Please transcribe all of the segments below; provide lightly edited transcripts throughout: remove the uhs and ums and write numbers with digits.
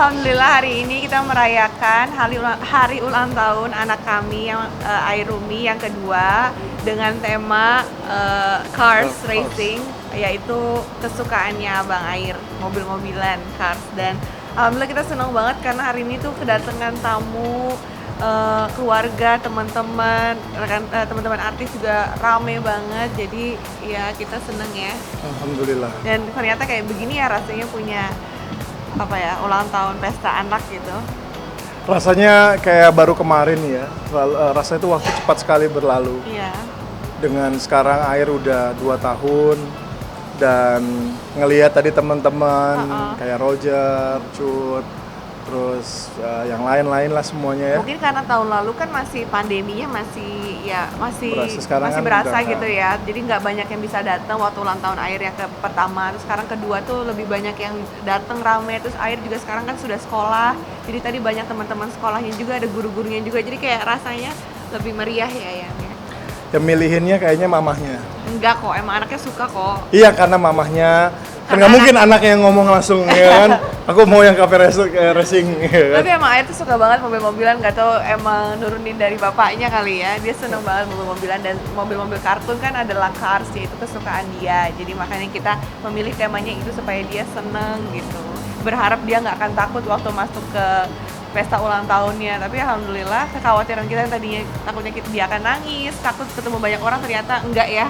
Alhamdulillah hari ini kita merayakan hari ulang tahun anak kami yang Airumi yang kedua dengan tema Cars Racing, yaitu kesukaannya Abang Air, mobil-mobilan Cars. Dan alhamdulillah kita senang banget karena hari ini tuh kedatangan tamu, keluarga, teman-teman, teman-teman artis juga rame banget. Jadi ya kita seneng ya. Alhamdulillah. Dan ternyata kayak begini ya rasanya punya ulang tahun pesta anak gitu. Rasanya kayak baru kemarin ya. Rasanya itu waktu cepat sekali berlalu. Iya. Dengan sekarang Air udah 2 tahun dan ngelihat tadi teman-teman kayak Roger, Cut, terus yang lain-lain lah semuanya ya. Mungkin karena tahun lalu kan masih pandeminya masih Sekarang berasa kan gitu ya. Jadi nggak banyak yang bisa datang waktu ulang tahun Air yang pertama. Terus sekarang kedua tuh lebih banyak yang datang rame. Terus Air juga sekarang kan sudah sekolah. Jadi tadi banyak teman-teman sekolahnya juga, ada guru-gurunya juga. Jadi kayak rasanya lebih meriah ya. Yang milihinnya kayaknya mamahnya. Enggak kok, emang anaknya suka kok. Iya, karena mamahnya kan nggak mungkin anaknya yang ngomong langsung ya kan. Aku mau yang cafe racing ya kan? Tapi emang Air tuh suka banget mobil-mobilan, nggak tahu emang nurunin dari bapaknya kali ya. Dia seneng banget mobil-mobilan, dan mobil-mobil kartun kan adalah Cars, yaitu kesukaan dia. Jadi makanya kita memilih temanya itu supaya dia seneng gitu. Berharap dia nggak akan takut waktu masuk ke pesta ulang tahunnya. Tapi alhamdulillah kekhawatiran kita yang tadinya takutnya dia akan nangis, takut ketemu banyak orang, ternyata enggak ya.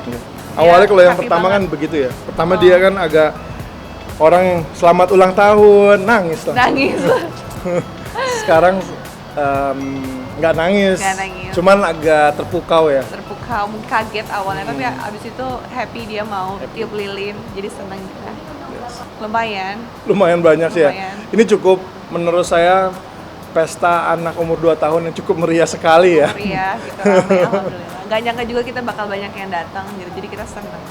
Awalnya kalau yang happy pertama banget. kan begitu ya. Pertama dia kan agak orang selamat ulang tahun, nangis lah. Nangis. Sekarang nggak nangis. Nggak nangis. Cuman agak terpukau ya. Terpukau, mungkin kaget awalnya, tapi abis itu happy, dia mau tiup lilin, jadi seneng kita. Lumayan banyak sih ya. Lumayan. Ini cukup menurut saya pesta anak umur 2 tahun yang cukup meriah sekali ya. Meriah gitu, rame, alhamdulillah. Gak nyangka juga kita bakal banyak yang datang gitu, jadi kita seneng.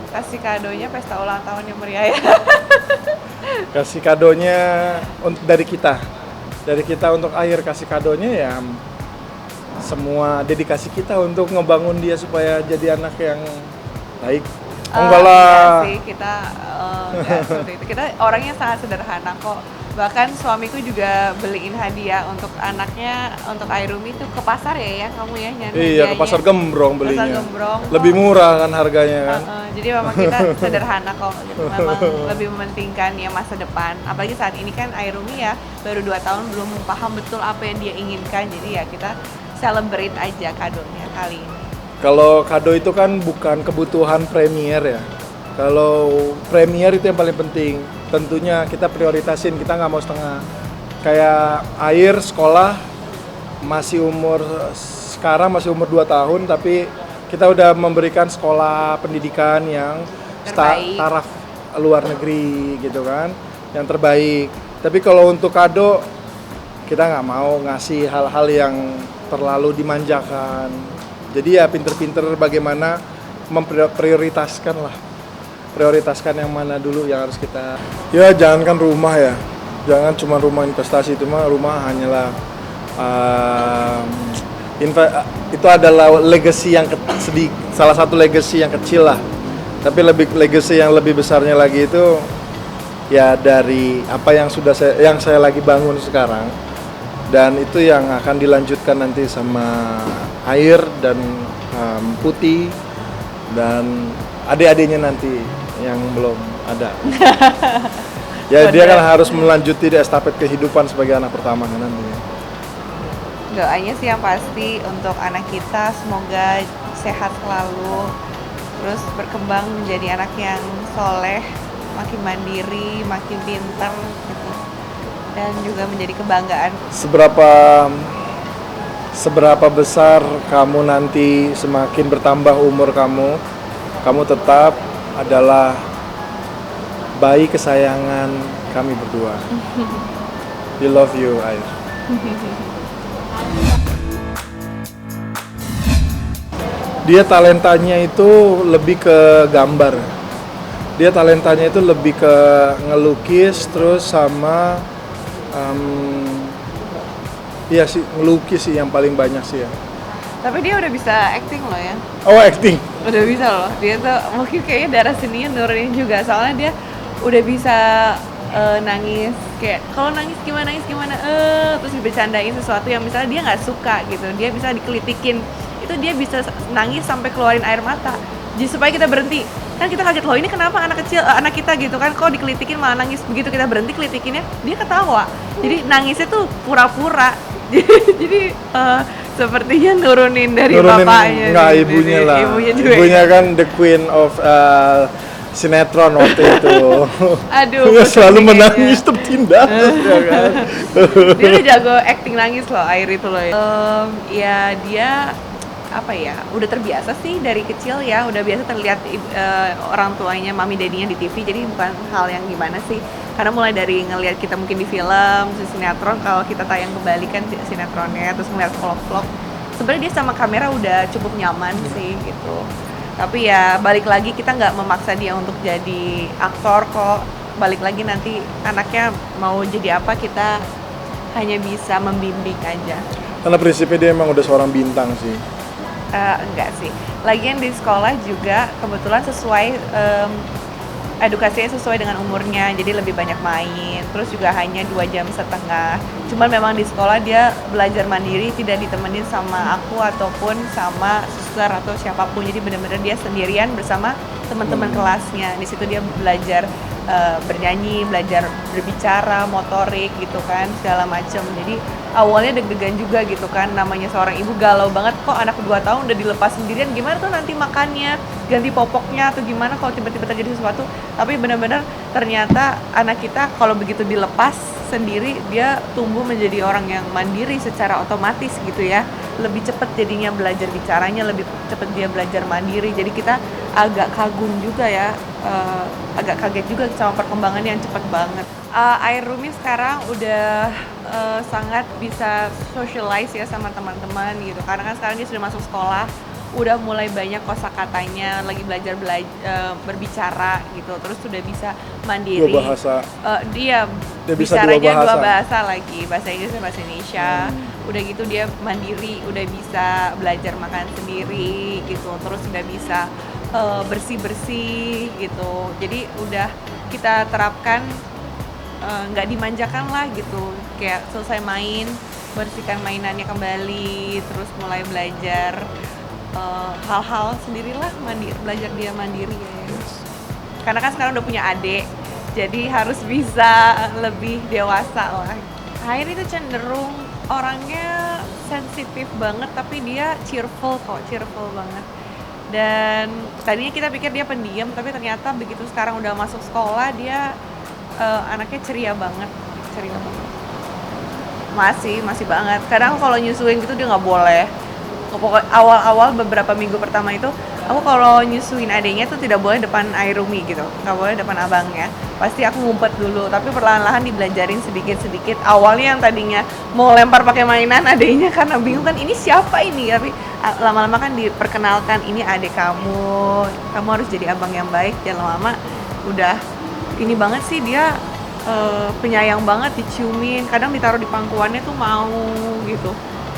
Kasih kadonya pesta ulang tahun yang meriah ya. Kasih kadonya dari kita. Dari kita untuk Air, kasih kadonya ya semua dedikasi kita untuk ngebangun dia supaya jadi anak yang baik. Enggak lah. Iya sih, kita nggak seperti itu. Kita orangnya sangat sederhana kok. Bahkan suamiku juga beliin hadiah untuk anaknya, untuk Airumi tuh ke pasar ya kamu ya nyari Iya, hadiahnya. ke pasar Gembrong belinya. Pasar Gembrong kok. Lebih murah kan harganya kan. Jadi memang kita sederhana kok gitu. Memang lebih mementingkan ya masa depan. Apalagi saat ini kan Airumi ya baru 2 tahun, belum paham betul apa yang dia inginkan. Jadi ya kita celebrate aja kadonya kali ini. Kalau kado itu kan bukan kebutuhan premier ya. Kalau premier itu yang paling penting. Tentunya kita prioritasin, kita nggak mau setengah. Kayak Air sekolah sekarang masih umur 2 tahun, tapi kita udah memberikan sekolah pendidikan yang taraf luar negeri gitu kan, yang terbaik. Tapi kalau untuk kado, kita nggak mau ngasih hal-hal yang terlalu dimanjakan. Jadi ya pinter-pinter bagaimana memprioritaskan lah. Prioritaskan yang mana dulu yang harus kita. Ya jangankan rumah ya. Jangan cuma rumah investasi, itu mah rumah hanyalah itu adalah legacy yang salah satu legacy yang kecil lah. Tapi legacy yang lebih besarnya lagi itu ya dari apa yang saya lagi bangun sekarang. Dan itu yang akan dilanjutkan nanti sama Air dan Putih dan adik-adiknya nanti yang belum ada. Ya dia kan harus melanjuti estafet kehidupan sebagai anak pertama kan nantinya. Doanya sih yang pasti untuk anak kita semoga sehat selalu, terus berkembang menjadi anak yang soleh, makin mandiri, makin pintar gitu, dan juga menjadi kebanggaan. Seberapa besar kamu nanti, semakin bertambah umur kamu tetap adalah bayi kesayangan kami berdua. We love you, Air. Dia talentanya itu lebih ke gambar. Dia talentanya itu lebih ke ngelukis, terus sama iya sih, ngelukis sih yang paling banyak sih ya. Tapi dia udah bisa acting loh ya. Oh, acting. Udah bisa loh. Dia tuh mungkin kayaknya darah seninya nurunin juga. Soalnya dia udah bisa nangis kayak kalau nangis gimana terus dibercandain sesuatu yang misalnya dia nggak suka gitu, dia bisa dikelitikin, itu dia bisa nangis sampai keluarin air mata. Jadi supaya kita berhenti, kan kita kaget loh ini kenapa anak kecil anak kita gitu kan kok dikelitikin malah nangis, begitu kita berhenti kelitikinnya dia ketawa, jadi nangisnya tuh pura-pura. Jadi sepertinya nurunin bapaknya, nggak ibunya lah, ibunya kan the queen of sinetron waktu itu. Aduh, selalu menangis tertindas. Ya kan? Dia udah jago acting nangis loh, Air itu loh. Ya dia apa ya, udah terbiasa sih dari kecil ya, udah biasa terlihat orang tuanya, mami dadinya di TV, jadi bukan hal yang gimana sih, karena mulai dari ngelihat kita mungkin di film, sinetron, kalau kita tayang kembali kan sinetronnya, terus ngeliat vlog-vlog, sebenarnya dia sama kamera udah cukup nyaman sih gitu. Tapi ya balik lagi kita nggak memaksa dia untuk jadi aktor kok, balik lagi nanti anaknya mau jadi apa kita hanya bisa membimbing aja. Karena prinsipnya dia emang udah seorang bintang sih. Enggak sih. Lagian di sekolah juga kebetulan sesuai edukasinya sesuai dengan umurnya, jadi lebih banyak main. Terus juga hanya 2,5 jam. Cuman memang di sekolah dia belajar mandiri, tidak ditemenin sama aku ataupun sama suster atau siapapun. Jadi benar-benar dia sendirian bersama teman-teman kelasnya. Di situ dia belajar bernyanyi, belajar berbicara, motorik gitu kan, segala macem. Jadi awalnya deg-degan juga gitu kan, namanya seorang ibu galau banget, kok anak 2 tahun udah dilepas sendirian, gimana tuh nanti makannya, ganti popoknya atau gimana kalau tiba-tiba terjadi sesuatu. Tapi benar-benar ternyata anak kita kalau begitu dilepas sendiri, dia tumbuh menjadi orang yang mandiri secara otomatis gitu ya, lebih cepat jadinya belajar bicaranya, lebih cepat dia belajar mandiri. Jadi kita agak kagum juga ya, agak kaget juga sama perkembangannya yang cepat banget. Air Rumi sekarang udah sangat bisa socialize ya sama teman-teman gitu, karena kan sekarang dia sudah masuk sekolah, udah mulai banyak kosakatanya, lagi belajar berbicara gitu, terus sudah bisa mandiri. Dua bahasa. Dia bisa bicaranya dua bahasa lagi, bahasa Inggris dan bahasa Indonesia. Udah gitu dia mandiri, udah bisa belajar makan sendiri gitu, terus udah bisa bersih-bersih gitu. Jadi udah kita terapkan, nggak dimanjakan lah gitu, kayak selesai main bersihkan mainannya kembali, terus mulai belajar hal-hal sendirilah, belajar dia mandiri ya. Karena kan sekarang udah punya adik, jadi harus bisa lebih dewasa lah. Air itu cenderung orangnya sensitif banget, tapi dia cheerful banget. Dan tadinya kita pikir dia pendiam, tapi ternyata begitu sekarang udah masuk sekolah dia anaknya ceria banget. Masih banget. Kadang kalau nyusuin gitu dia nggak boleh. Pokoknya awal-awal beberapa minggu pertama itu aku kalau nyusuin adiknya tuh tidak boleh depan Air Rumi gitu, nggak boleh depan abangnya. Pasti aku ngumpet dulu, tapi perlahan-lahan dibelajarin sedikit-sedikit. Awalnya yang tadinya mau lempar pakai mainan adiknya karena bingung kan ini siapa ini, tapi lama-lama kan diperkenalkan ini adik kamu harus jadi abang yang baik. Dan lama-lama udah ini banget sih dia, penyayang banget, diciumin, kadang ditaruh di pangkuannya tuh mau gitu,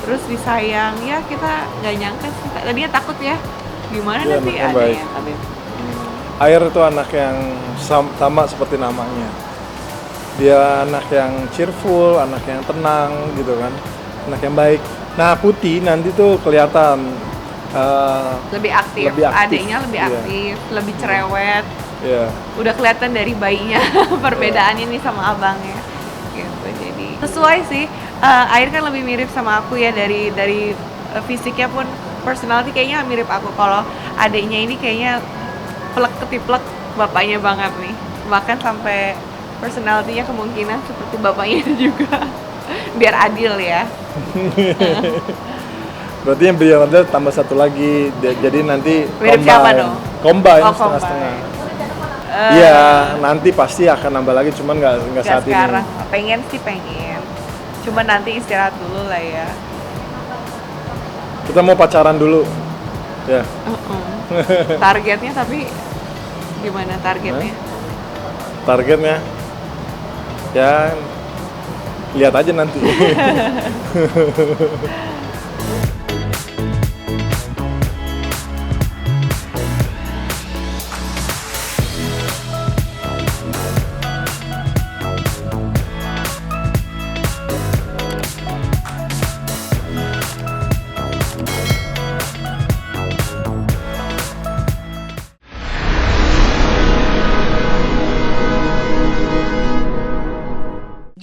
terus disayang ya. Kita nggak nyangka sih, tadinya takut ya gimana ya, nanti adanya, tapi Air itu anak yang sama seperti namanya, dia anak yang cheerful, anak yang tenang gitu kan, anak yang baik. Nah Putih nanti tuh kelihatan lebih aktif. Adiknya lebih aktif, lebih cerewet. Udah kelihatan dari bayinya perbedaannya nih sama abangnya gitu. Jadi sesuai sih. Air kan lebih mirip sama aku ya, dari fisiknya pun, personality kayaknya mirip aku. Kalau adiknya ini kayaknya plek ketiplek bapaknya banget nih, bahkan sampai personality-nya kemungkinan seperti bapaknya juga. Biar adil ya. Berarti yang beliau ada tambah satu lagi, jadi nanti mirip siapa dong? Combine setengah-setengah. Iya, nanti pasti akan nambah lagi, cuman nggak saat sekarang. ini. Pengen. Cuman nanti istirahat dulu lah ya. Kita mau pacaran dulu, ya. Targetnya tapi gimana targetnya? Targetnya, ya lihat aja nanti.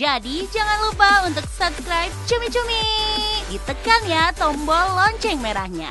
Jadi jangan lupa untuk subscribe Cumi Cumi. Ditekan ya tombol lonceng merahnya.